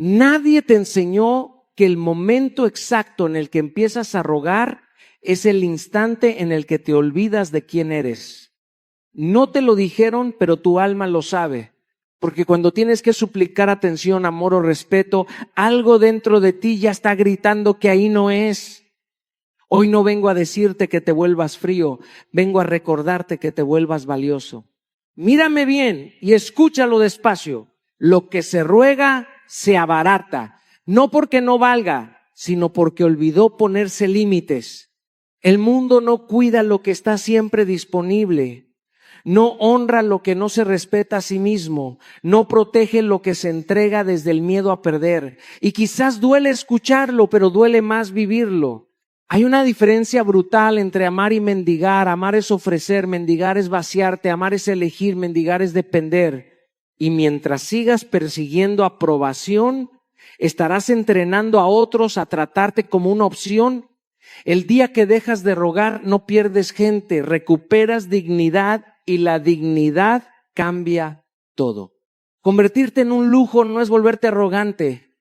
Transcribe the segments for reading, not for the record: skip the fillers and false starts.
Nadie te enseñó que el momento exacto en el que empiezas a rogar es el instante en el que te olvidas de quién eres. No te lo dijeron, pero tu alma lo sabe. Porque cuando tienes que suplicar atención, amor o respeto, algo dentro de ti ya está gritando que ahí no es. Hoy no vengo a decirte que te vuelvas frío, vengo a recordarte que te vuelvas valioso. Mírame bien y escúchalo despacio. Lo que se ruega se abarata, no porque no valga, sino porque olvidó ponerse límites. El mundo no cuida lo que está siempre disponible. No honra lo que no se respeta a sí mismo, no protege lo que se entrega desde el miedo a perder. Y quizás duele escucharlo, pero duele más vivirlo. Hay una diferencia brutal entre amar y mendigar. Amar es ofrecer, mendigar es vaciarte, amar es elegir, mendigar es depender. Y mientras sigas persiguiendo aprobación, estarás entrenando a otros a tratarte como una opción. El día que dejas de rogar, no pierdes gente, recuperas dignidad y la dignidad cambia todo. Convertirte en un lujo no es volverte arrogante,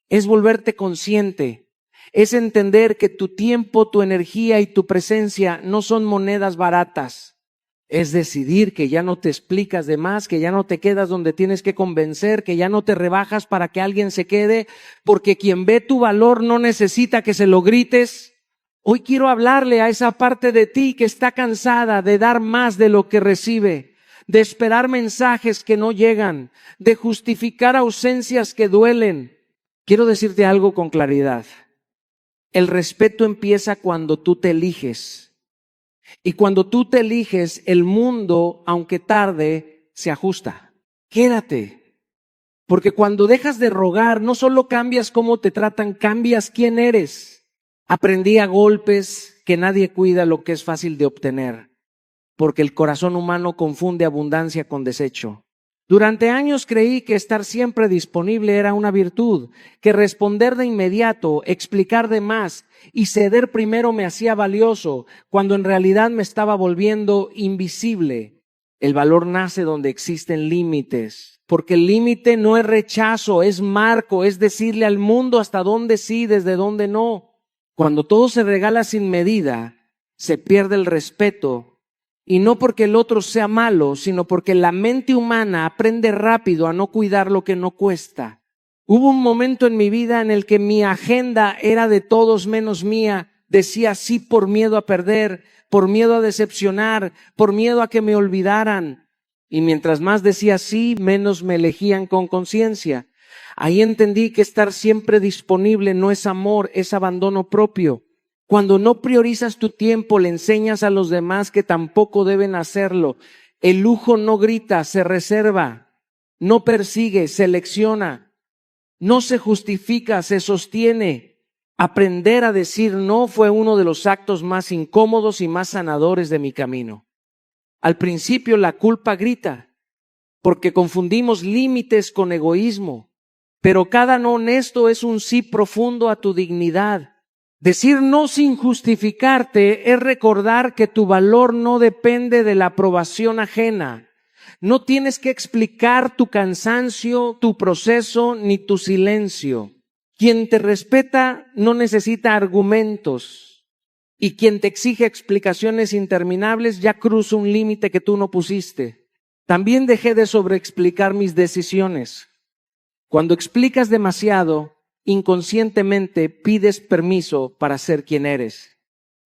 es volverte consciente. Es entender que tu tiempo, tu energía y tu presencia no son monedas baratas. Es decidir que ya no te explicas de más, que ya no te quedas donde tienes que convencer, que ya no te rebajas para que alguien se quede, porque quien ve tu valor no necesita que se lo grites. Hoy quiero hablarle a esa parte de ti que está cansada de dar más de lo que recibe, de esperar mensajes que no llegan, de justificar ausencias que duelen. Quiero decirte algo con claridad. El respeto empieza cuando tú te eliges. Y cuando tú te eliges, el mundo, aunque tarde, se ajusta. Quédate. Porque cuando dejas de rogar, no solo cambias cómo te tratan, cambias quién eres. Aprendí a golpes que nadie cuida lo que es fácil de obtener, porque el corazón humano confunde abundancia con desecho. Durante años creí que estar siempre disponible era una virtud, que responder de inmediato, explicar de más y ceder primero me hacía valioso, cuando en realidad me estaba volviendo invisible. El valor nace donde existen límites, porque el límite no es rechazo, es marco, es decirle al mundo hasta dónde sí, desde dónde no. Cuando todo se regala sin medida, se pierde el respeto, y no porque el otro sea malo, sino porque la mente humana aprende rápido a no cuidar lo que no cuesta. Hubo un momento en mi vida en el que mi agenda era de todos menos mía. Decía sí por miedo a perder, por miedo a decepcionar, por miedo a que me olvidaran. Y mientras más decía sí, menos me elegían con conciencia. Ahí entendí que estar siempre disponible no es amor, es abandono propio. Cuando no priorizas tu tiempo, le enseñas a los demás que tampoco deben hacerlo. El lujo no grita, se reserva, no persigue, selecciona, no se justifica, se sostiene. Aprender a decir no fue uno de los actos más incómodos y más sanadores de mi camino. Al principio la culpa grita, porque confundimos límites con egoísmo. Pero cada no honesto es un sí profundo a tu dignidad. Decir no sin justificarte es recordar que tu valor no depende de la aprobación ajena. No tienes que explicar tu cansancio, tu proceso, ni tu silencio. Quien te respeta no necesita argumentos. Y quien te exige explicaciones interminables ya cruza un límite que tú no pusiste. También dejé de sobreexplicar mis decisiones. Cuando explicas demasiado, inconscientemente pides permiso para ser quien eres.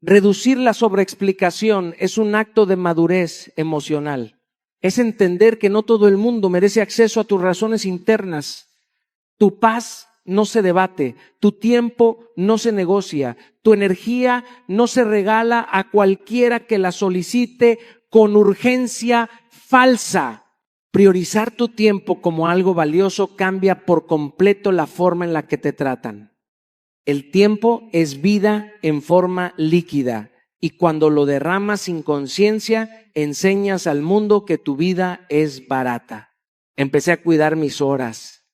Reducir la sobreexplicación es un acto de madurez emocional. Es entender que no todo el mundo merece acceso a tus razones internas. Tu paz no se debate, tu tiempo no se negocia, tu energía no se regala a cualquiera que la solicite con urgencia falsa. Priorizar tu tiempo como algo valioso cambia por completo la forma en la que te tratan. El tiempo es vida en forma líquida y cuando lo derramas sin conciencia, enseñas al mundo que tu vida es barata. Empecé a cuidar mis horas,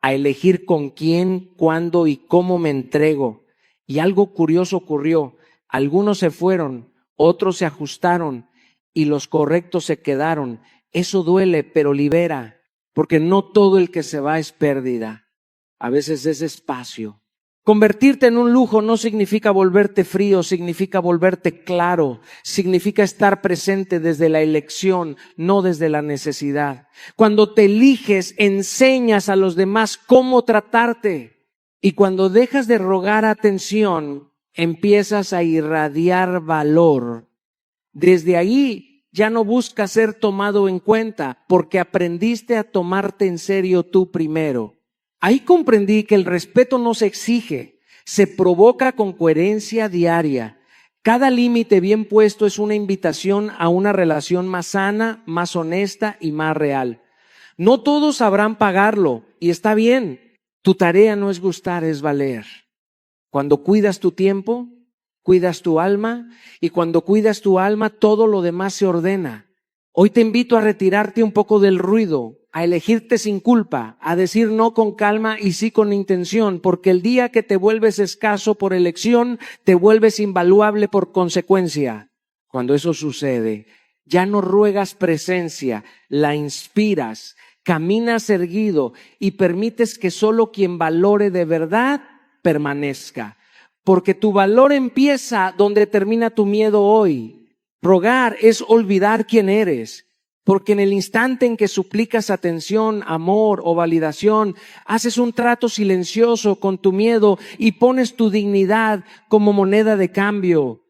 a elegir con quién, cuándo y cómo me entrego. Y algo curioso ocurrió. Algunos se fueron, otros se ajustaron y los correctos se quedaron. Eso duele, pero libera, porque no todo el que se va es pérdida. a veces es espacio. Convertirte en un lujo no significa volverte frío, significa volverte claro, significa estar presente desde la elección, no desde la necesidad. Cuando te eliges, enseñas a los demás cómo tratarte. Y cuando dejas de rogar atención, empiezas a irradiar valor. Desde ahí ya no buscas ser tomado en cuenta, porque aprendiste a tomarte en serio tú primero. Ahí comprendí que el respeto no se exige, se provoca con coherencia diaria. Cada límite bien puesto es una invitación a una relación más sana, más honesta y más real. No todos sabrán pagarlo, y está bien. Tu tarea no es gustar, es valer. Cuando cuidas tu tiempo, cuidas tu alma, y cuando cuidas tu alma, todo lo demás se ordena. Hoy te invito a retirarte un poco del ruido, a elegirte sin culpa, a decir no con calma y sí con intención, porque el día que te vuelves escaso por elección, te vuelves invaluable por consecuencia. Cuando eso sucede, ya no ruegas presencia, la inspiras, caminas erguido y permites que solo quien valore de verdad permanezca. Porque tu valor empieza donde termina tu miedo hoy. Rogar es olvidar quién eres. Porque en el instante en que suplicas atención, amor o validación, haces un trato silencioso con tu miedo y pones tu dignidad como moneda de cambio.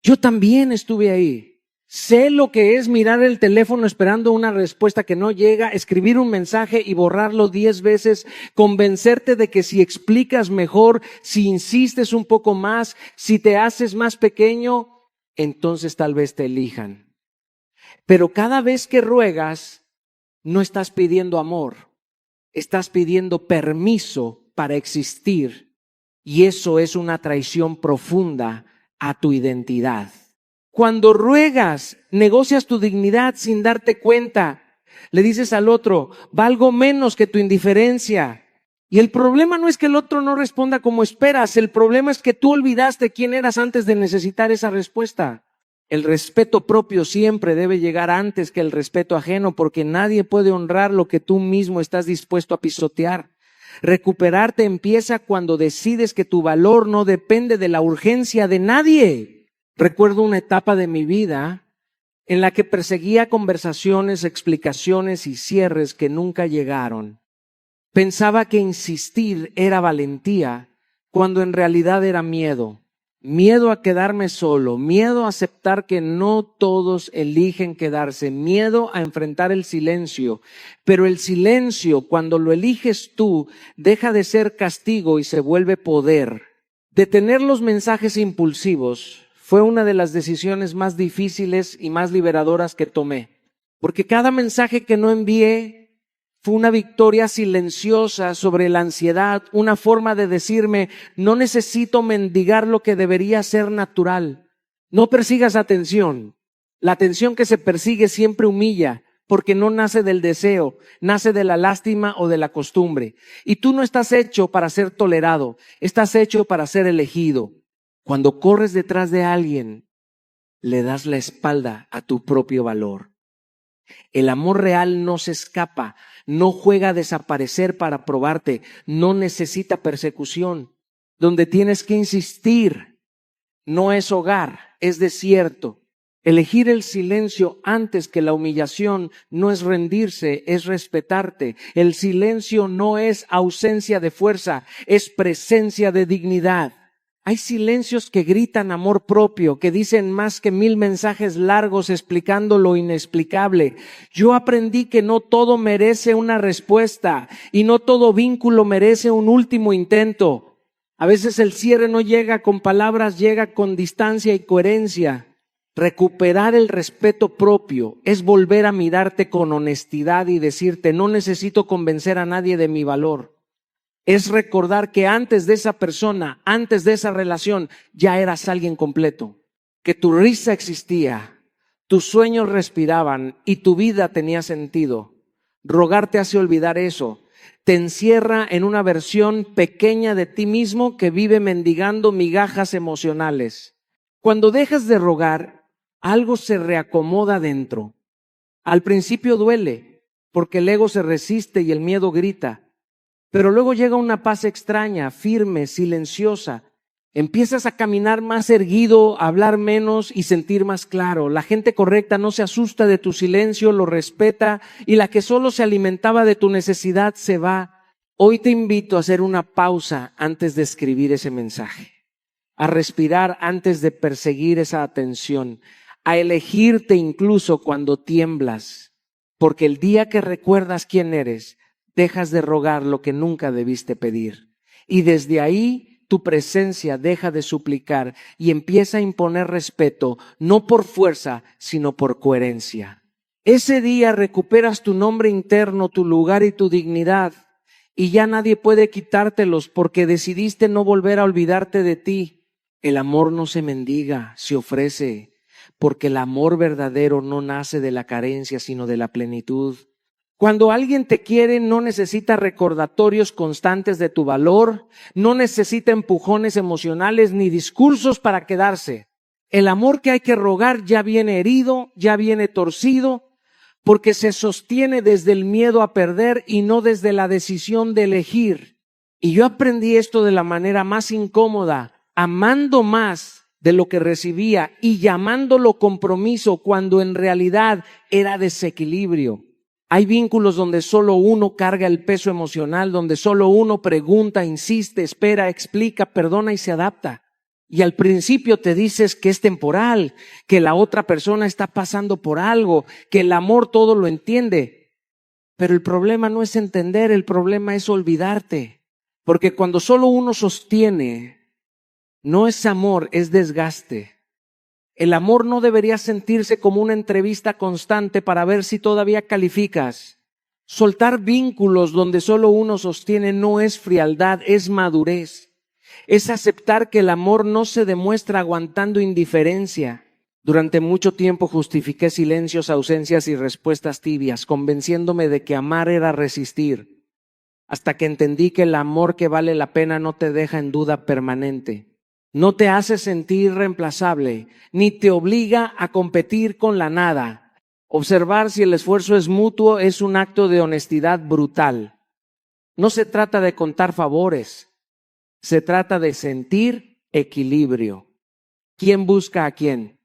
Yo también estuve ahí. Sé lo que es mirar el teléfono esperando una respuesta que no llega, escribir un mensaje y borrarlo 10 veces, convencerte de que si explicas mejor, si insistes un poco más, si te haces más pequeño, entonces tal vez te elijan. Pero cada vez que ruegas, no estás pidiendo amor, estás pidiendo permiso para existir. Y eso es una traición profunda a tu identidad. Cuando ruegas, negocias tu dignidad sin darte cuenta. Le dices al otro, valgo menos que tu indiferencia. Y el problema no es que el otro no responda como esperas, el problema es que tú olvidaste quién eras antes de necesitar esa respuesta. El respeto propio siempre debe llegar antes que el respeto ajeno, porque nadie puede honrar lo que tú mismo estás dispuesto a pisotear. Recuperarte empieza cuando decides que tu valor no depende de la urgencia de nadie. Recuerdo una etapa de mi vida en la que perseguía conversaciones, explicaciones y cierres que nunca llegaron. Pensaba que insistir era valentía, cuando en realidad era miedo. Miedo a quedarme solo, miedo a aceptar que no todos eligen quedarse, miedo a enfrentar el silencio. Pero el silencio, cuando lo eliges tú, deja de ser castigo y se vuelve poder. Detener los mensajes impulsivos fue una de las decisiones más difíciles y más liberadoras que tomé. Porque cada mensaje que no envié fue una victoria silenciosa sobre la ansiedad, una forma de decirme, no necesito mendigar lo que debería ser natural. No persigas atención. La atención que se persigue siempre humilla, porque no nace del deseo, nace de la lástima o de la costumbre. Y tú no estás hecho para ser tolerado, estás hecho para ser elegido. Cuando corres detrás de alguien, le das la espalda a tu propio valor. El amor real no se escapa, no juega a desaparecer para probarte, no necesita persecución. Donde tienes que insistir no es hogar, es desierto. Elegir el silencio antes que la humillación no es rendirse, es respetarte. El silencio no es ausencia de fuerza, es presencia de dignidad. Hay silencios que gritan amor propio, que dicen más que 1000 mensajes largos explicando lo inexplicable. Yo aprendí que no todo merece una respuesta y no todo vínculo merece un último intento. A veces el cierre no llega con palabras, llega con distancia y coherencia. Recuperar el respeto propio es volver a mirarte con honestidad y decirte, no necesito convencer a nadie de mi valor. Es recordar que antes de esa persona, antes de esa relación, ya eras alguien completo. Que tu risa existía, tus sueños respiraban y tu vida tenía sentido. Rogar te hace olvidar eso. Te encierra en una versión pequeña de ti mismo que vive mendigando migajas emocionales. Cuando dejas de rogar, algo se reacomoda dentro. Al principio duele, porque el ego se resiste y el miedo grita. Pero luego llega una paz extraña, firme, silenciosa. Empiezas a caminar más erguido, a hablar menos y sentir más claro. La gente correcta no se asusta de tu silencio, lo respeta, y la que solo se alimentaba de tu necesidad se va. Hoy te invito a hacer una pausa antes de escribir ese mensaje, a respirar antes de perseguir esa atención, a elegirte incluso cuando tiemblas, porque el día que recuerdas quién eres, dejas de rogar lo que nunca debiste pedir. Y desde ahí tu presencia deja de suplicar y empieza a imponer respeto, no por fuerza, sino por coherencia. Ese día recuperas tu nombre interno, tu lugar y tu dignidad, y ya nadie puede quitártelos porque decidiste no volver a olvidarte de ti. El amor no se mendiga, se ofrece, porque el amor verdadero no nace de la carencia, sino de la plenitud. Cuando alguien te quiere, no necesita recordatorios constantes de tu valor, no necesita empujones emocionales ni discursos para quedarse. El amor que hay que rogar ya viene herido, ya viene torcido, porque se sostiene desde el miedo a perder y no desde la decisión de elegir. Y yo aprendí esto de la manera más incómoda, amando más de lo que recibía y llamándolo compromiso cuando en realidad era desequilibrio. Hay vínculos donde solo uno carga el peso emocional, donde solo uno pregunta, insiste, espera, explica, perdona y se adapta. Y al principio te dices que es temporal, que la otra persona está pasando por algo, que el amor todo lo entiende. Pero el problema no es entender, el problema es olvidarte. Porque cuando solo uno sostiene, no es amor, es desgaste. El amor no debería sentirse como una entrevista constante para ver si todavía calificas. Soltar vínculos donde solo uno sostiene no es frialdad, es madurez. Es aceptar que el amor no se demuestra aguantando indiferencia. Durante mucho tiempo justifiqué silencios, ausencias y respuestas tibias, convenciéndome de que amar era resistir, hasta que entendí que el amor que vale la pena no te deja en duda permanente. No te hace sentir reemplazable, ni te obliga a competir con la nada. Observar si el esfuerzo es mutuo es un acto de honestidad brutal. No se trata de contar favores, se trata de sentir equilibrio. ¿Quién busca a quién?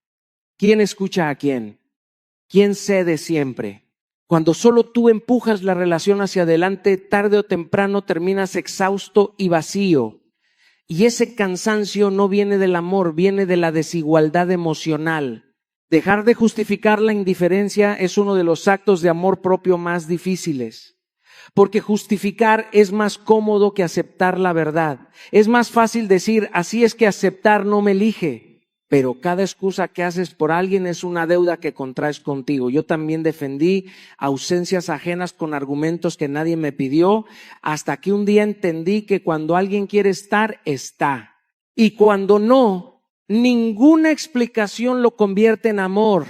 ¿Quién escucha a quién? ¿Quién cede siempre? Cuando solo tú empujas la relación hacia adelante, tarde o temprano terminas exhausto y vacío. Y ese cansancio no viene del amor, viene de la desigualdad emocional. Dejar de justificar la indiferencia es uno de los actos de amor propio más difíciles. Porque justificar es más cómodo que aceptar la verdad. Es más fácil decir, así es que aceptar no me elige. Pero cada excusa que haces por alguien es una deuda que contraes contigo. Yo también defendí ausencias ajenas con argumentos que nadie me pidió, hasta que un día entendí que cuando alguien quiere estar, está. Y cuando no, ninguna explicación lo convierte en amor.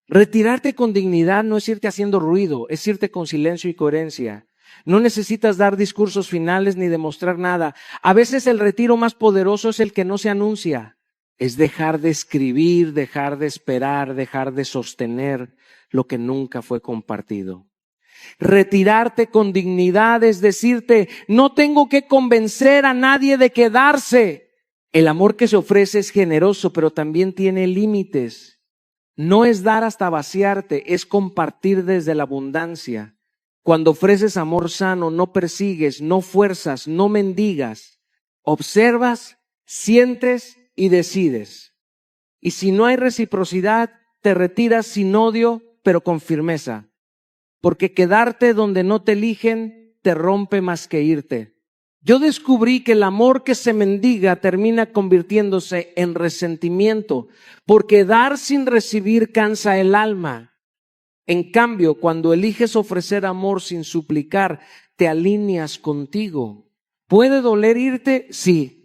Retirarte con dignidad no es irte haciendo ruido, es irte con silencio y coherencia. No necesitas dar discursos finales ni demostrar nada. A veces el retiro más poderoso es el que no se anuncia. Es dejar de escribir, dejar de esperar, dejar de sostener lo que nunca fue compartido. Retirarte con dignidad es decirte, no tengo que convencer a nadie de quedarse. El amor que se ofrece es generoso, pero también tiene límites. No es dar hasta vaciarte, es compartir desde la abundancia. Cuando ofreces amor sano, no persigues, no fuerzas, no mendigas. Observas, sientes y decides. Y si no hay reciprocidad, te retiras sin odio, pero con firmeza. Porque quedarte donde no te eligen te rompe más que irte. Yo descubrí que el amor que se mendiga termina convirtiéndose en resentimiento, porque dar sin recibir cansa el alma. En cambio, cuando eliges ofrecer amor sin suplicar, te alineas contigo. ¿Puede doler irte? Sí.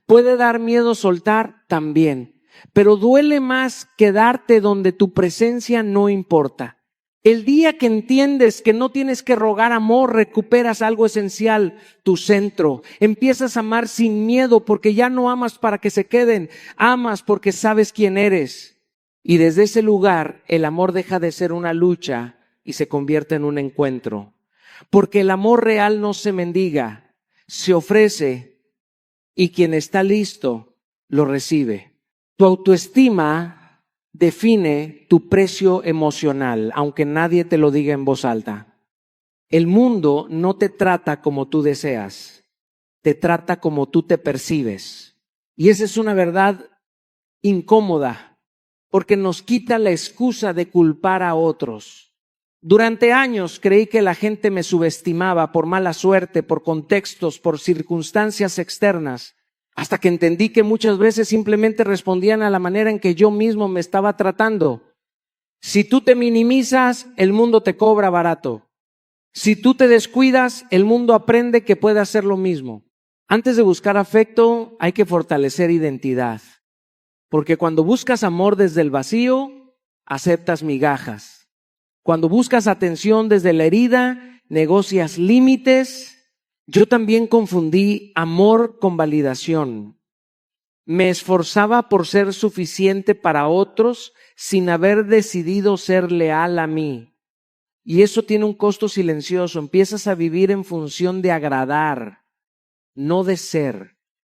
¿Puede dar miedo soltar? También. Pero duele más quedarte donde tu presencia no importa. El día que entiendes que no tienes que rogar amor, recuperas algo esencial, tu centro. Empiezas a amar sin miedo porque ya no amas para que se queden, amas porque sabes quién eres. Y desde ese lugar el amor deja de ser una lucha y se convierte en un encuentro. Porque el amor real no se mendiga, se ofrece y quien está listo lo recibe. Tu autoestima define tu precio emocional, aunque nadie te lo diga en voz alta. El mundo no te trata como tú deseas, te trata como tú te percibes. Y esa es una verdad incómoda, porque nos quita la excusa de culpar a otros. Durante años creí que la gente me subestimaba por mala suerte, por contextos, por circunstancias externas, hasta que entendí que muchas veces simplemente respondían a la manera en que yo mismo me estaba tratando. Si tú te minimizas, el mundo te cobra barato. Si tú te descuidas, el mundo aprende que puede hacer lo mismo. Antes de buscar afecto, hay que fortalecer identidad. Porque cuando buscas amor desde el vacío, aceptas migajas. Cuando buscas atención desde la herida, negocias límites. Yo también confundí amor con validación. Me esforzaba por ser suficiente para otros sin haber decidido ser leal a mí. Y eso tiene un costo silencioso. Empiezas a vivir en función de agradar, no de ser.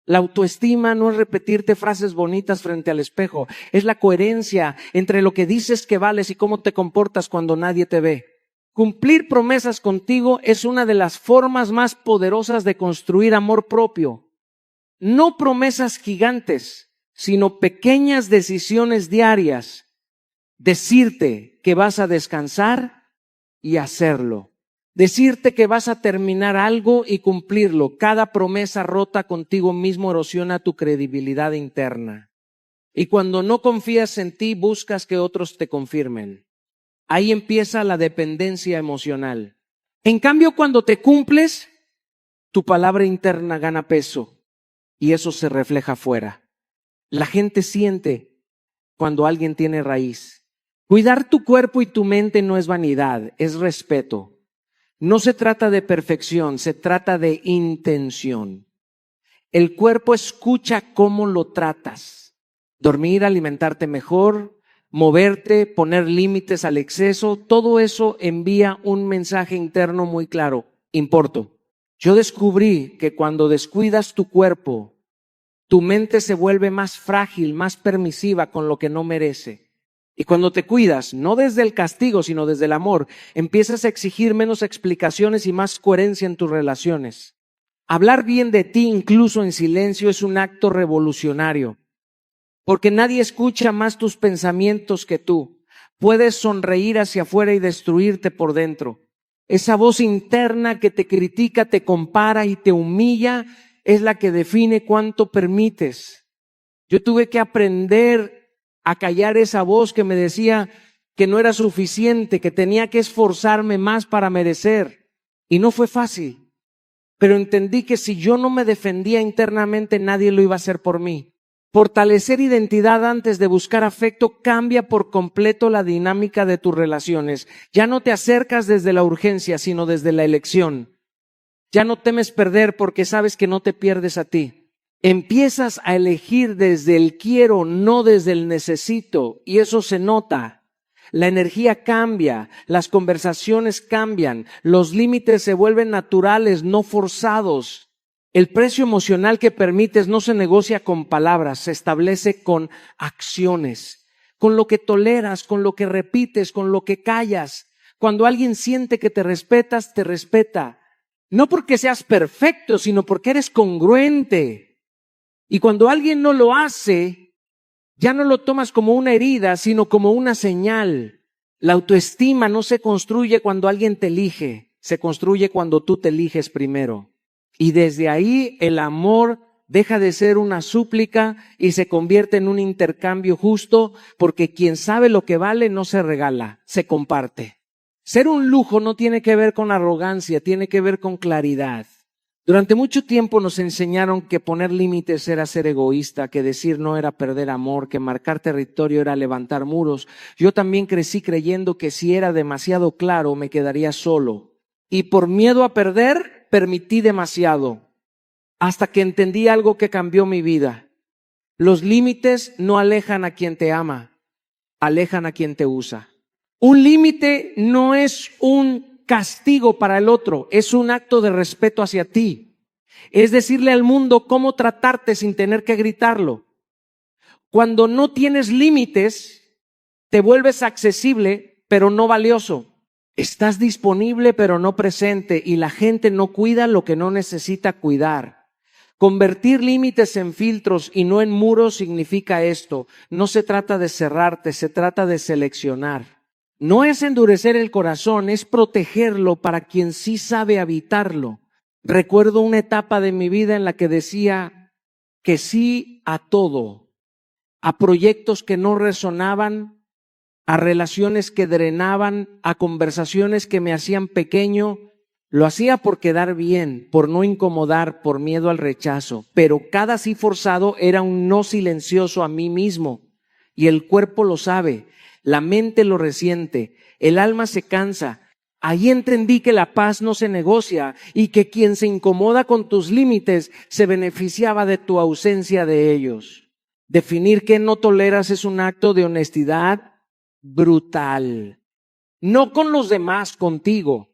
La autoestima no es repetirte frases bonitas frente al espejo, es la coherencia entre lo que dices que vales y cómo te comportas cuando nadie te ve. Cumplir promesas contigo es una de las formas más poderosas de construir amor propio. No promesas gigantes, sino pequeñas decisiones diarias. Decirte que vas a descansar y hacerlo. Decirte que vas a terminar algo y cumplirlo. Cada promesa rota contigo mismo erosiona tu credibilidad interna. Y cuando no confías en ti, buscas que otros te confirmen. Ahí empieza la dependencia emocional. En cambio, cuando te cumples, tu palabra interna gana peso y eso se refleja afuera. La gente siente cuando alguien tiene raíz. Cuidar tu cuerpo y tu mente no es vanidad, es respeto. No se trata de perfección, se trata de intención. El cuerpo escucha cómo lo tratas. Dormir, alimentarte mejor, moverte, poner límites al exceso, todo eso envía un mensaje interno muy claro. Importo. Yo descubrí que cuando descuidas tu cuerpo, tu mente se vuelve más frágil, más permisiva con lo que no merece. Y cuando te cuidas, no desde el castigo, sino desde el amor, empiezas a exigir menos explicaciones y más coherencia en tus relaciones. Hablar bien de ti, incluso en silencio, es un acto revolucionario, porque nadie escucha más tus pensamientos que tú. Puedes sonreír hacia afuera y destruirte por dentro. Esa voz interna que te critica, te compara y te humilla es la que define cuánto permites. Yo tuve que aprender a callar esa voz que me decía que no era suficiente, que tenía que esforzarme más para merecer. Y no fue fácil, pero entendí que si yo no me defendía internamente, nadie lo iba a hacer por mí. Fortalecer identidad antes de buscar afecto cambia por completo la dinámica de tus relaciones. Ya no te acercas desde la urgencia, sino desde la elección. Ya no temes perder porque sabes que no te pierdes a ti. Empiezas a elegir desde el quiero, no desde el necesito, y eso se nota. La energía cambia, las conversaciones cambian, los límites se vuelven naturales, no forzados. El precio emocional que permites no se negocia con palabras, se establece con acciones, con lo que toleras, con lo que repites, con lo que callas. Cuando alguien siente que te respetas, te respeta. No porque seas perfecto, sino porque eres congruente. Y cuando alguien no lo hace, ya no lo tomas como una herida, sino como una señal. La autoestima no se construye cuando alguien te elige, se construye cuando tú te eliges primero. Y desde ahí el amor deja de ser una súplica y se convierte en un intercambio justo, porque quien sabe lo que vale no se regala, se comparte. Ser un lujo no tiene que ver con arrogancia, tiene que ver con claridad. Durante mucho tiempo nos enseñaron que poner límites era ser egoísta, que decir no era perder amor, que marcar territorio era levantar muros. Yo también crecí creyendo que si era demasiado claro me quedaría solo. Y por miedo a perder, permití demasiado. Hasta que entendí algo que cambió mi vida. Los límites no alejan a quien te ama, alejan a quien te usa. Un límite no es un castigo para el otro, es un acto de respeto hacia ti. Es decirle al mundo cómo tratarte sin tener que gritarlo. Cuando no tienes límites, te vuelves accesible, pero no valioso. Estás disponible, pero no presente, y la gente no cuida lo que no necesita cuidar. Convertir límites en filtros y no en muros significa esto. No se trata de cerrarte, se trata de seleccionar. No es endurecer el corazón, es protegerlo para quien sí sabe habitarlo. Recuerdo una etapa de mi vida en la que decía que sí a todo, a proyectos que no resonaban, a relaciones que drenaban, a conversaciones que me hacían pequeño. Lo hacía por quedar bien, por no incomodar, por miedo al rechazo, pero cada sí forzado era un no silencioso a mí mismo, y el cuerpo lo sabe, la mente lo resiente, el alma se cansa. Ahí entendí que la paz no se negocia y que quien se incomoda con tus límites se beneficiaba de tu ausencia de ellos. Definir qué no toleras es un acto de honestidad brutal. No con los demás, contigo.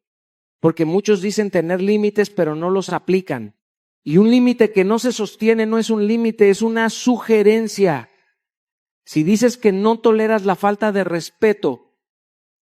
Porque muchos dicen tener límites, pero no los aplican. Y un límite que no se sostiene no es un límite, es una sugerencia. Si dices que no toleras la falta de respeto,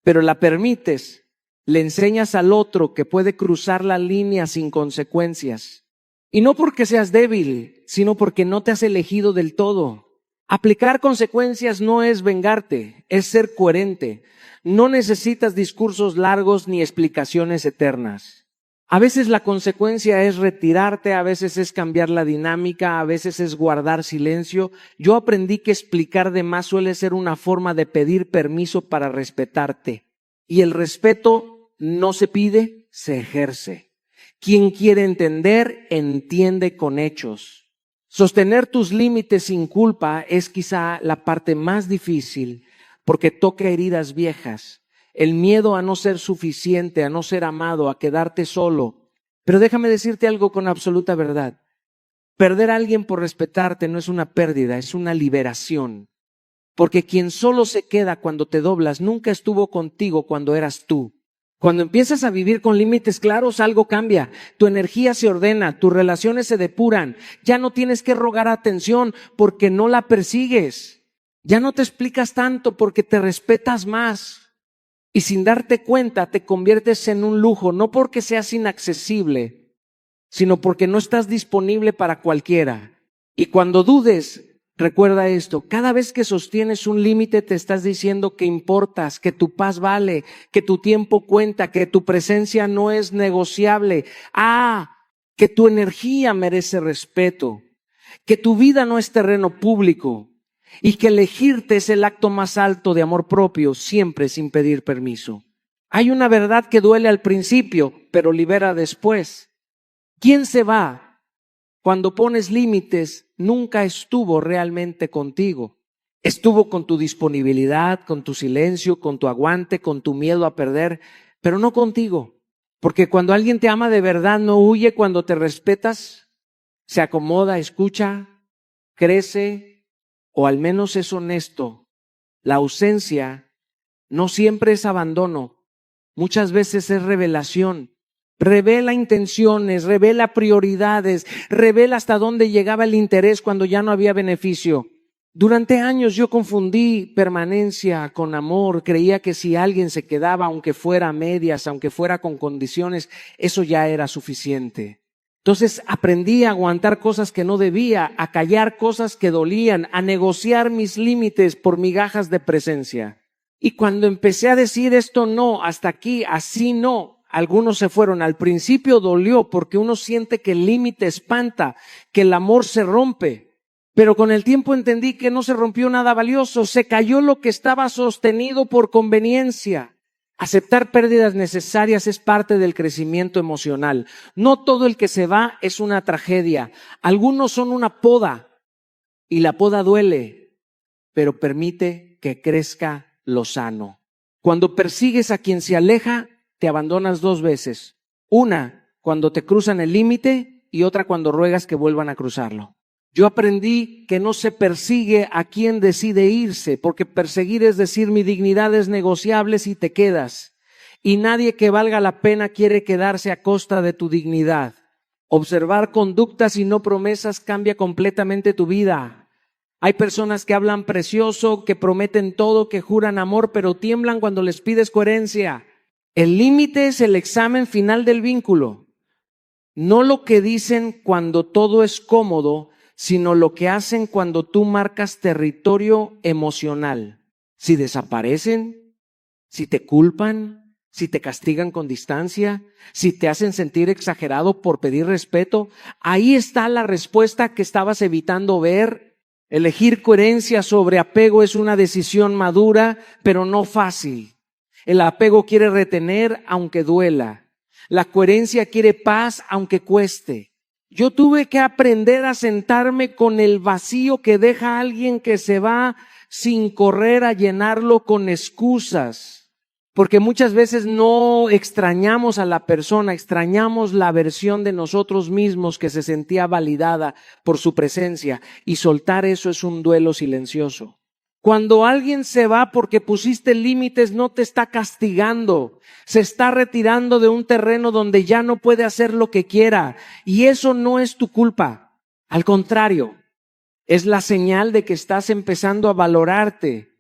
pero la permites, le enseñas al otro que puede cruzar la línea sin consecuencias. Y no porque seas débil, sino porque no te has elegido del todo. Aplicar consecuencias no es vengarte, es ser coherente. No necesitas discursos largos ni explicaciones eternas. A veces la consecuencia es retirarte, a veces es cambiar la dinámica, a veces es guardar silencio. Yo aprendí que explicar de más suele ser una forma de pedir permiso para respetarte. Y el respeto no se pide, se ejerce. Quien quiere entender, entiende con hechos. Sostener tus límites sin culpa es quizá la parte más difícil, porque toca heridas viejas, el miedo a no ser suficiente, a no ser amado, a quedarte solo. Pero déjame decirte algo con absoluta verdad. Perder a alguien por respetarte no es una pérdida, es una liberación. Porque quien solo se queda cuando te doblas nunca estuvo contigo cuando eras tú. Cuando empiezas a vivir con límites claros, algo cambia. Tu energía se ordena, tus relaciones se depuran. Ya no tienes que rogar atención porque no la persigues. Ya no te explicas tanto porque te respetas más. Y sin darte cuenta te conviertes en un lujo, no porque seas inaccesible, sino porque no estás disponible para cualquiera. Y cuando dudes, recuerda esto, cada vez que sostienes un límite te estás diciendo que importas, que tu paz vale, que tu tiempo cuenta, que tu presencia no es negociable. Que tu energía merece respeto, que tu vida no es terreno público y que elegirte es el acto más alto de amor propio, siempre sin pedir permiso. Hay una verdad que duele al principio, pero libera después. ¿Quién se va? Cuando pones límites, nunca estuvo realmente contigo. Estuvo con tu disponibilidad, con tu silencio, con tu aguante, con tu miedo a perder, pero no contigo. Porque cuando alguien te ama de verdad, no huye cuando te respetas, se acomoda, escucha, crece o al menos es honesto. La ausencia no siempre es abandono, muchas veces es revelación. Revela intenciones, revela prioridades, revela hasta dónde llegaba el interés cuando ya no había beneficio. Durante años yo confundí permanencia con amor, creía que si alguien se quedaba, aunque fuera a medias, aunque fuera con condiciones, eso ya era suficiente. Entonces aprendí a aguantar cosas que no debía, a callar cosas que dolían, a negociar mis límites por migajas de presencia. Y cuando empecé a decir esto no, hasta aquí, así no, algunos se fueron. Al principio dolió porque uno siente que el límite espanta, que el amor se rompe. Pero con el tiempo entendí que no se rompió nada valioso, se cayó lo que estaba sostenido por conveniencia. Aceptar pérdidas necesarias es parte del crecimiento emocional. No todo el que se va es una tragedia. Algunos son una poda y la poda duele, pero permite que crezca lo sano. Cuando persigues a quien se aleja, te abandonas dos veces. Una, cuando te cruzan el límite y otra cuando ruegas que vuelvan a cruzarlo. Yo aprendí que no se persigue a quien decide irse, porque perseguir es decir mi dignidad es negociable si te quedas. Y nadie que valga la pena quiere quedarse a costa de tu dignidad. Observar conductas y no promesas cambia completamente tu vida. Hay personas que hablan precioso, que prometen todo, que juran amor, pero tiemblan cuando les pides coherencia. El límite es el examen final del vínculo. No lo que dicen cuando todo es cómodo, sino lo que hacen cuando tú marcas territorio emocional. Si desaparecen, si te culpan, si te castigan con distancia, si te hacen sentir exagerado por pedir respeto, ahí está la respuesta que estabas evitando ver. Elegir coherencia sobre apego es una decisión madura, pero no fácil. El apego quiere retener aunque duela. La coherencia quiere paz aunque cueste. Yo tuve que aprender a sentarme con el vacío que deja alguien que se va sin correr a llenarlo con excusas. Porque muchas veces no extrañamos a la persona, extrañamos la versión de nosotros mismos que se sentía validada por su presencia. Y soltar eso es un duelo silencioso. Cuando alguien se va porque pusiste límites, no te está castigando. Se está retirando de un terreno donde ya no puede hacer lo que quiera. Y eso no es tu culpa. Al contrario, es la señal de que estás empezando a valorarte.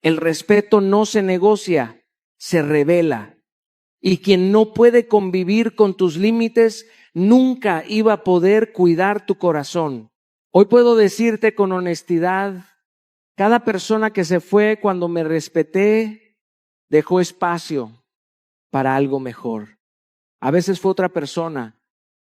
El respeto no se negocia, se revela. Y quien no puede convivir con tus límites, nunca iba a poder cuidar tu corazón. Hoy puedo decirte con honestidad, cada persona que se fue cuando me respeté, dejó espacio para algo mejor. A veces fue otra persona,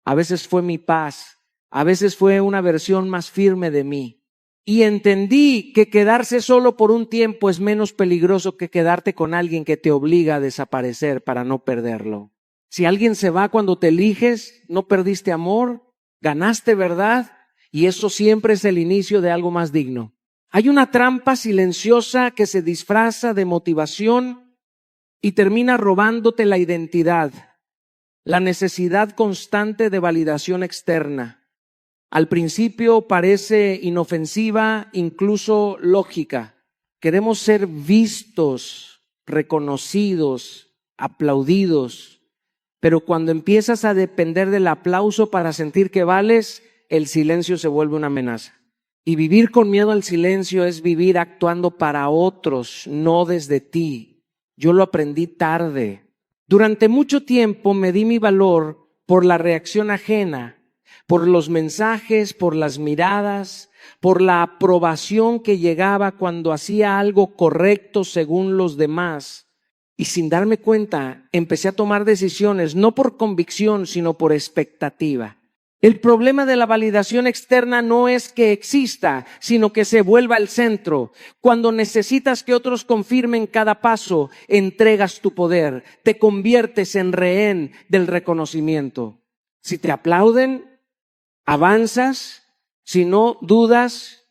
a veces fue mi paz, a veces fue una versión más firme de mí. Y entendí que quedarse solo por un tiempo es menos peligroso que quedarte con alguien que te obliga a desaparecer para no perderlo. Si alguien se va cuando te eliges, no perdiste amor, ganaste verdad, y eso siempre es el inicio de algo más digno. Hay una trampa silenciosa que se disfraza de motivación y termina robándote la identidad, la necesidad constante de validación externa. Al principio parece inofensiva, incluso lógica. Queremos ser vistos, reconocidos, aplaudidos, pero cuando empiezas a depender del aplauso para sentir que vales, el silencio se vuelve una amenaza. Y vivir con miedo al silencio es vivir actuando para otros, no desde ti. Yo lo aprendí tarde. Durante mucho tiempo me di mi valor por la reacción ajena, por los mensajes, por las miradas, por la aprobación que llegaba cuando hacía algo correcto según los demás. Y sin darme cuenta, empecé a tomar decisiones no por convicción, sino por expectativa. El problema de la validación externa no es que exista, sino que se vuelva el centro. Cuando necesitas que otros confirmen cada paso, entregas tu poder, te conviertes en rehén del reconocimiento. Si te aplauden, avanzas, si no, dudas,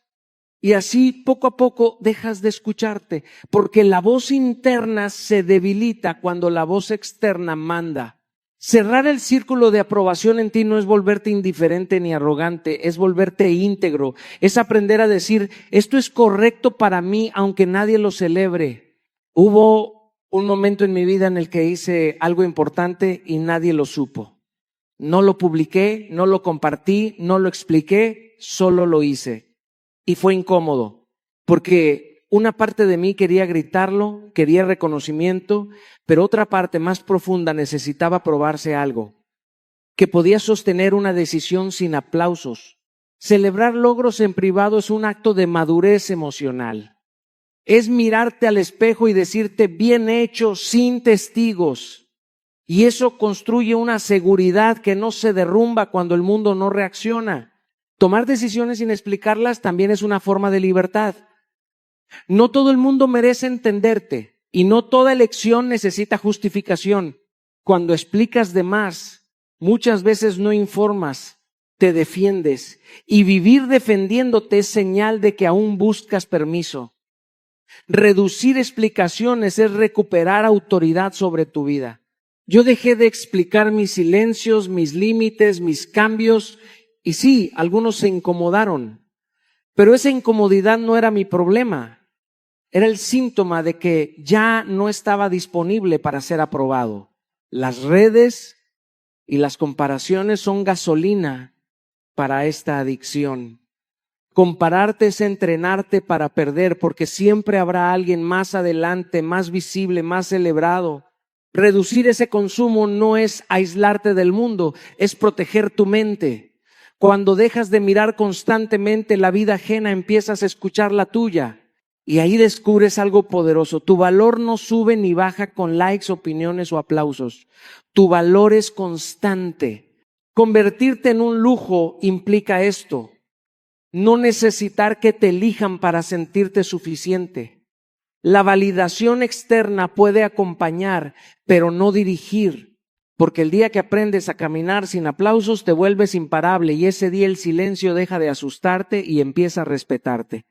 y así poco a poco dejas de escucharte, porque la voz interna se debilita cuando la voz externa manda. Cerrar el círculo de aprobación en ti no es volverte indiferente ni arrogante, es volverte íntegro, es aprender a decir, esto es correcto para mí aunque nadie lo celebre. Hubo un momento en mi vida en el que hice algo importante y nadie lo supo. No lo publiqué, no lo compartí, no lo expliqué, solo lo hice. Y fue incómodo, porque una parte de mí quería gritarlo, quería reconocimiento, pero otra parte más profunda necesitaba probarse algo, que podía sostener una decisión sin aplausos. Celebrar logros en privado es un acto de madurez emocional. Es mirarte al espejo y decirte bien hecho sin testigos. Y eso construye una seguridad que no se derrumba cuando el mundo no reacciona. Tomar decisiones sin explicarlas también es una forma de libertad. No todo el mundo merece entenderte y no toda elección necesita justificación. Cuando explicas de más, muchas veces no informas, te defiendes, y vivir defendiéndote es señal de que aún buscas permiso. Reducir explicaciones es recuperar autoridad sobre tu vida. Yo dejé de explicar mis silencios, mis límites, mis cambios, y sí, algunos se incomodaron, pero esa incomodidad no era mi problema. Era el síntoma de que ya no estaba disponible para ser aprobado. Las redes, Y las comparaciones son gasolina para esta adicción. Compararte es entrenarte para perder, porque siempre habrá alguien más adelante, más visible, más celebrado. Reducir ese consumo no es aislarte del mundo, es proteger tu mente. Cuando dejas de mirar constantemente la vida ajena, empiezas a escuchar la tuya. Y ahí descubres algo poderoso. Tu valor no sube ni baja con likes, opiniones o aplausos. Tu valor es constante. Convertirte en un lujo implica esto. No necesitar que te elijan para sentirte suficiente. La validación externa puede acompañar, pero no dirigir. Porque el día que aprendes a caminar sin aplausos, te vuelves imparable y ese día el silencio deja de asustarte y empieza a respetarte.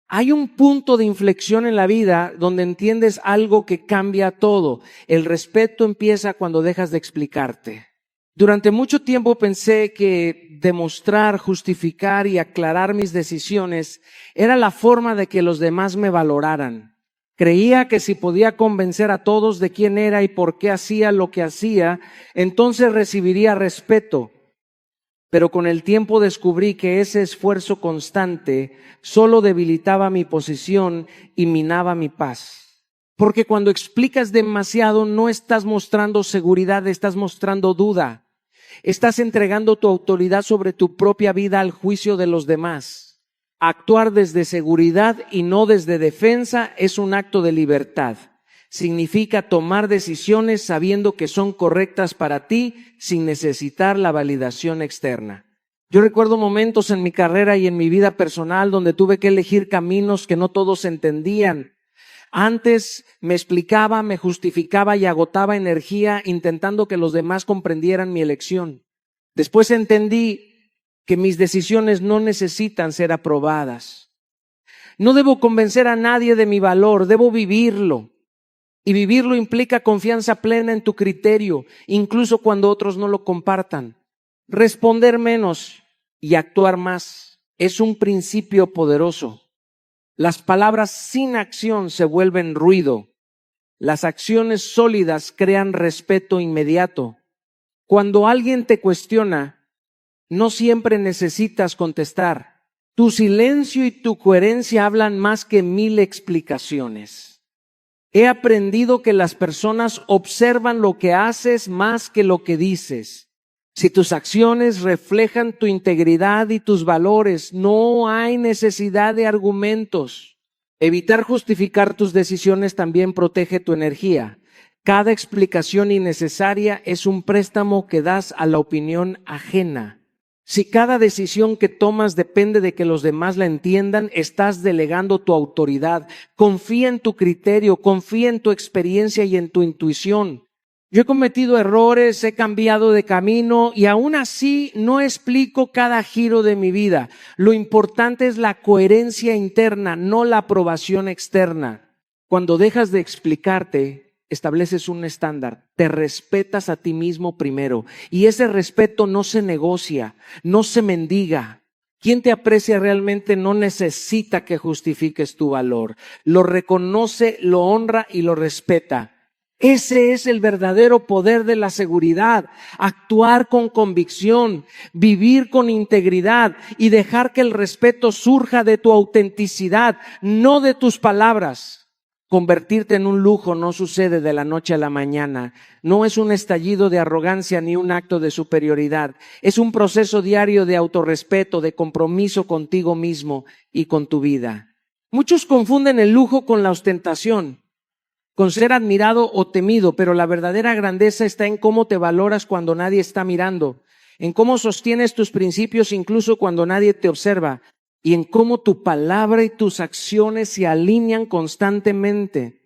Hay un punto de inflexión en la vida donde entiendes algo que cambia todo. El respeto empieza cuando dejas de explicarte. Durante mucho tiempo pensé que demostrar, justificar y aclarar mis decisiones era la forma de que los demás me valoraran. Creía que si podía convencer a todos de quién era y por qué hacía lo que hacía, entonces recibiría respeto. Pero con el tiempo descubrí que ese esfuerzo constante solo debilitaba mi posición y minaba mi paz. Porque cuando explicas demasiado no estás mostrando seguridad, estás mostrando duda. Estás entregando tu autoridad sobre tu propia vida al juicio de los demás. Actuar desde seguridad y no desde defensa es un acto de libertad. Significa tomar decisiones sabiendo que son correctas para ti sin necesitar la validación externa. Yo recuerdo momentos en mi carrera y en mi vida personal donde tuve que elegir caminos que no todos entendían. Antes me explicaba, me justificaba y agotaba energía intentando que los demás comprendieran mi elección. Después entendí que mis decisiones no necesitan ser aprobadas. No debo convencer a nadie de mi valor, debo vivirlo. Y vivirlo implica confianza plena en tu criterio, incluso cuando otros no lo compartan. Responder menos y actuar más es un principio poderoso. Las palabras sin acción se vuelven ruido. Las acciones sólidas crean respeto inmediato. Cuando alguien te cuestiona, no siempre necesitas contestar. Tu silencio y tu coherencia hablan más que 1000 explicaciones. He aprendido que las personas observan lo que haces más que lo que dices. Si tus acciones reflejan tu integridad y tus valores, no hay necesidad de argumentos. Evitar justificar tus decisiones también protege tu energía. Cada explicación innecesaria es un préstamo que das a la opinión ajena. Si cada decisión que tomas depende de que los demás la entiendan, estás delegando tu autoridad. Confía en tu criterio, confía en tu experiencia y en tu intuición. Yo he cometido errores, he cambiado de camino y aún así no explico cada giro de mi vida. Lo importante es la coherencia interna, no la aprobación externa. Cuando dejas de explicarte, estableces un estándar, te respetas a ti mismo primero y ese respeto no se negocia, no se mendiga. Quien te aprecia realmente no necesita que justifiques tu valor, lo reconoce, lo honra y lo respeta. Ese es el verdadero poder de la seguridad, actuar con convicción, vivir con integridad y dejar que el respeto surja de tu autenticidad, no de tus palabras. Convertirte en un lujo no sucede de la noche a la mañana. No es un estallido de arrogancia ni un acto de superioridad. Es un proceso diario de autorrespeto, de compromiso contigo mismo y con tu vida. Muchos confunden el lujo con la ostentación, con ser admirado o temido, pero la verdadera grandeza está en cómo te valoras cuando nadie está mirando, en cómo sostienes tus principios incluso cuando nadie te observa, y en cómo tu palabra y tus acciones se alinean constantemente.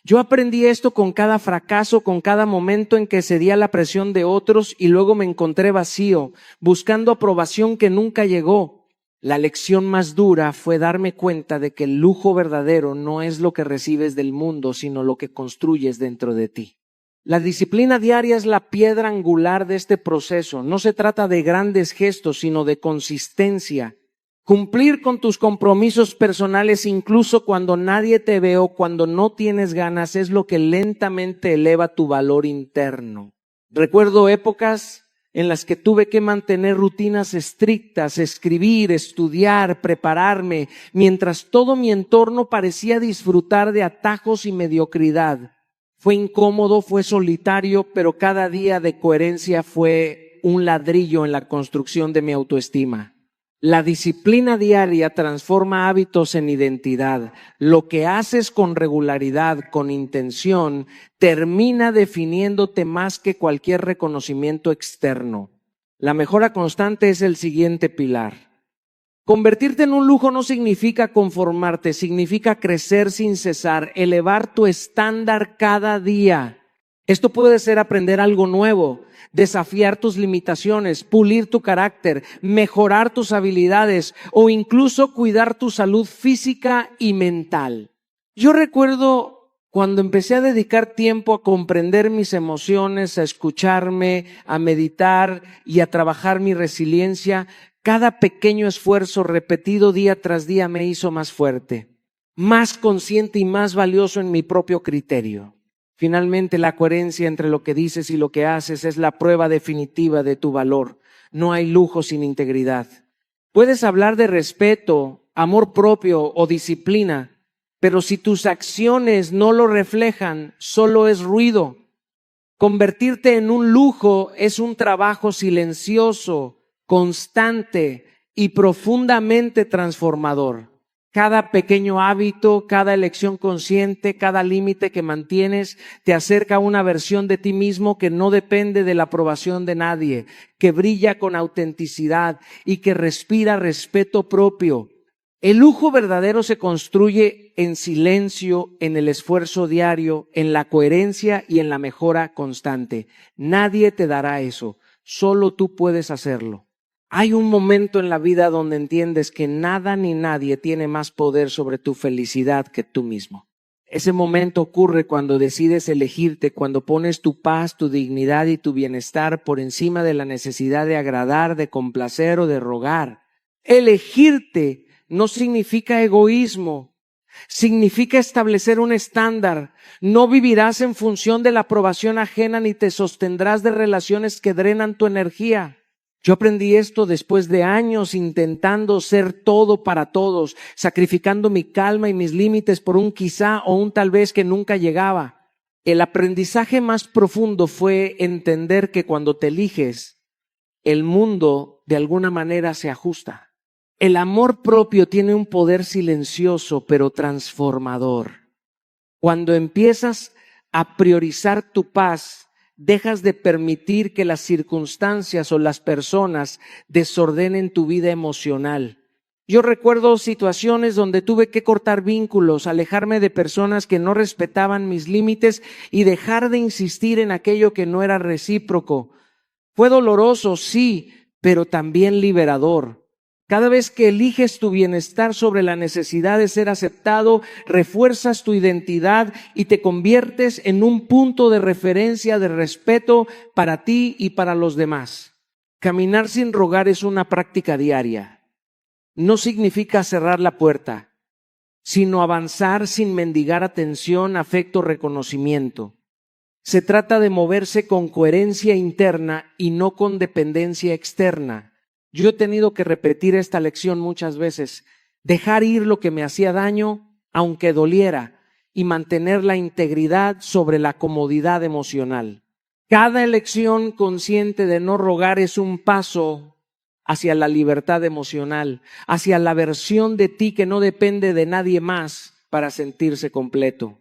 Yo aprendí esto con cada fracaso, con cada momento en que cedí a la presión de otros y luego me encontré vacío, buscando aprobación que nunca llegó. La lección más dura fue darme cuenta de que el lujo verdadero no es lo que recibes del mundo, sino lo que construyes dentro de ti. La disciplina diaria es la piedra angular de este proceso. No se trata de grandes gestos, sino de consistencia. Cumplir con tus compromisos personales incluso cuando nadie te ve o cuando no tienes ganas es lo que lentamente eleva tu valor interno. Recuerdo épocas en las que tuve que mantener rutinas estrictas, escribir, estudiar, prepararme, mientras todo mi entorno parecía disfrutar de atajos y mediocridad. Fue incómodo, fue solitario, pero cada día de coherencia fue un ladrillo en la construcción de mi autoestima. La disciplina diaria transforma hábitos en identidad. Lo que haces con regularidad, con intención, termina definiéndote más que cualquier reconocimiento externo. La mejora constante es el siguiente pilar. Convertirte en un lujo no significa conformarte, significa crecer sin cesar, elevar tu estándar cada día. Esto puede ser aprender algo nuevo, desafiar tus limitaciones, pulir tu carácter, mejorar tus habilidades o incluso cuidar tu salud física y mental. Yo recuerdo cuando empecé a dedicar tiempo a comprender mis emociones, a escucharme, a meditar y a trabajar mi resiliencia, cada pequeño esfuerzo repetido día tras día me hizo más fuerte, más consciente y más valioso en mi propio criterio. Finalmente, la coherencia entre lo que dices y lo que haces es la prueba definitiva de tu valor. No hay lujo sin integridad. Puedes hablar de respeto, amor propio o disciplina, pero si tus acciones no lo reflejan, solo es ruido. Convertirte en un lujo es un trabajo silencioso, constante y profundamente transformador. Cada pequeño hábito, cada elección consciente, cada límite que mantienes te acerca a una versión de ti mismo que no depende de la aprobación de nadie, que brilla con autenticidad y que respira respeto propio. El lujo verdadero se construye en silencio, en el esfuerzo diario, en la coherencia y en la mejora constante. Nadie te dará eso, solo tú puedes hacerlo. Hay un momento en la vida donde entiendes que nada ni nadie tiene más poder sobre tu felicidad que tú mismo. Ese momento ocurre cuando decides elegirte, cuando pones tu paz, tu dignidad y tu bienestar por encima de la necesidad de agradar, de complacer o de rogar. Elegirte no significa egoísmo, significa establecer un estándar. No vivirás en función de la aprobación ajena ni te sostendrás de relaciones que drenan tu energía. Yo aprendí esto después de años intentando ser todo para todos, sacrificando mi calma y mis límites por un quizá o un tal vez que nunca llegaba. El aprendizaje más profundo fue entender que cuando te eliges, el mundo de alguna manera se ajusta. El amor propio tiene un poder silencioso pero transformador. Cuando empiezas a priorizar tu paz, dejas de permitir que las circunstancias o las personas desordenen tu vida emocional. Yo recuerdo situaciones donde tuve que cortar vínculos, alejarme de personas que no respetaban mis límites y dejar de insistir en aquello que no era recíproco. Fue doloroso, sí, pero también liberador. Cada vez que eliges tu bienestar sobre la necesidad de ser aceptado, refuerzas tu identidad y te conviertes en un punto de referencia de respeto para ti y para los demás. Caminar sin rogar es una práctica diaria. No significa cerrar la puerta, sino avanzar sin mendigar atención, afecto, reconocimiento. Se trata de moverse con coherencia interna y no con dependencia externa. Yo he tenido que repetir esta lección muchas veces, dejar ir lo que me hacía daño, aunque doliera, y mantener la integridad sobre la comodidad emocional. Cada elección consciente de no rogar es un paso hacia la libertad emocional, hacia la versión de ti que no depende de nadie más para sentirse completo.